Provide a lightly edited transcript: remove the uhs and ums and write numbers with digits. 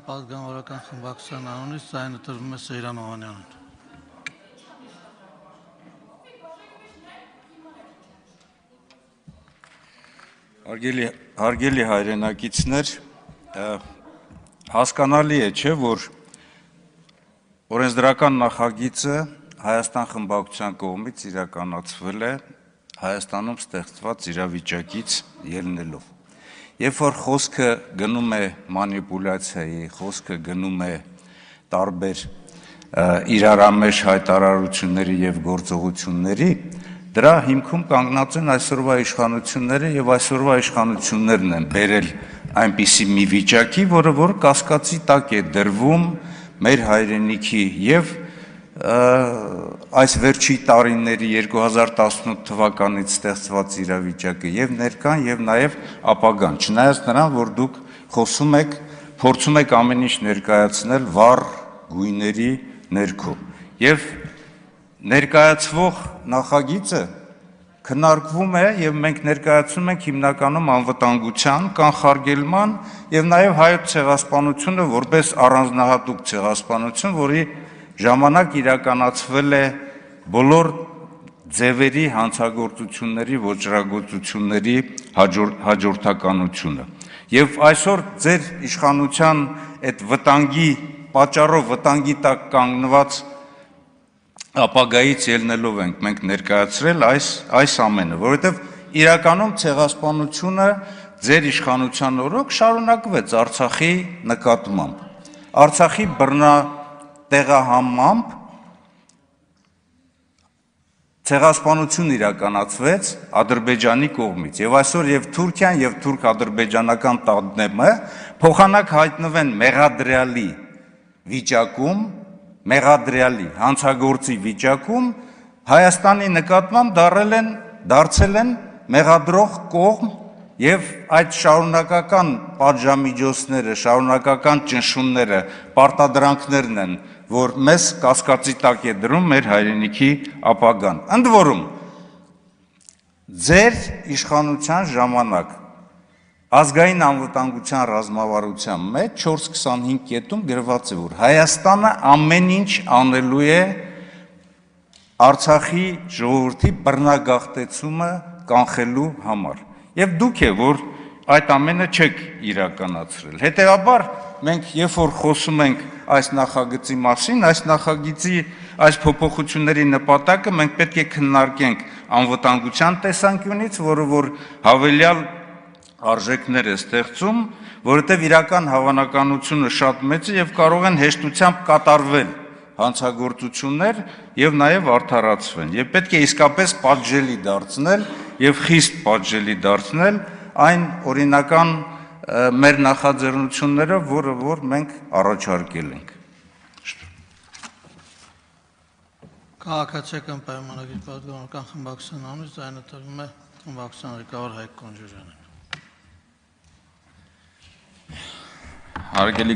պատգամավորական խմբակցության անունից ձայնը տրվում է Սեյրան Օհանյանին։ Հարգելի հայրենակիցներ, հասկանալի է, չէ, որ օրենսդրական նախագիծը Հայաստան խմբակցության կողմից իրականացվել է Հայաստանում ստեղծված իրավիճակից ելնելով։ Երբ որ խոսքը գնում է մանիպուլյացիայի, խոսքը գնում է տարբեր իրարամեժ հայտարարությունների եւ գործողությունների, դրա հիմքում կանգնած են այսօրվա իշխանությունները եւ այսօրվա իշխանություններն են բերել այնպիսի մի վիճակի, որը որ կասկածի տակ է դրվում մեր հայրենիքի եւ այս վերջի տարիների 2018 թվականից ստեղծված իրավիճակը եւ ներկան եւ նաեւ ապագան, չնայած նրան, որ դուք խոսում եք, փորձում եք ամեն ինչ ներկայացնել վառ գույների ներքո եւ ներկայացվող նախագիծը քննարկվում է եւ մենք ներկայացնում ենք հիմնականում անվտանգության, կանխարգելման եւ նաեւ հայոց ցեղասպանությունը որպես առանձնահատուկ ցեղասպանություն, որի ժամանակ իրականացվել է բոլոր ձևերի հանցագործությունների, ոճրագործությունների հաջորդականությունը։ Եվ այսօր ձեր իշխանության այդ վտանգի պատճառով վտանգի տակ կանգնված ապագայից ելնելով ենք մենք ներկայացրել այս ամենը, որովհետև իրականում ցեղասպանությունը ձեր իշխանության օրոք շարունակվեց Արցախի նկատմամբ, Արցախի բռնատեղահանմամբ ցեղասպանություն իրականացվեց Ադրբեջանի կողմից եւ այսօր եւ Թուրքիան եւ թուրք-ադրբեջանական տանդեմը փոխանակ հայտնվեն մեղադրյալի վիճակում, մեղադրյալի հանցագործի վիճակում Հայաստանի նկատմամբ դարձել են մեղադրող կողմ եւ այդ շարունակական պատժամիջոցները, շարունակական ճնշումները, պարտադրանքներն են, որ մեզ կասկածի տակ է դրում մեր հայրենիքի ապագան։ Ընդ որում, ձեր իշխանության ժամանակ ազգային անվտանգության ռազմավարության մեջ 425 կետում գրված է, որ Հայաստանը ամեն ինչ անելու է Արցախի ժողովրդի բռնագաղթեցումը կանխելու համար։ Եվ դուք եք, որ այդ ամենը չեք իրականացրել։ Հետևաբար մենք երբ որ խոսում ենք այս նախագծի մասին, այս նախագծի այս փոփոխությունների նպատակը մենք պետք է քննարկենք անվտանգության տեսանկյունից, որը որ հավելյալ արժեքներ է ստեղծում, որովհետև իրական հավանականությունը շատ մեծ է եւ կարող են հեշտությամբ կատարվել հանցագործություններ եւ նաեւ արդարացվեն։ Եվ պետք է իսկապես պատժելի դարձնել եւ խիստ պատժելի դարձնել այն օրինական մեր նախաձեռնությունները, որ մենք առաջարկել ենք։ Քաղաքացիական պայմանագիր պատգամավորական խմբակցության անունից ձայնը տրվում է խմբակցության ղեկավար Հայկ Կոնջորյանին։ Հարգելի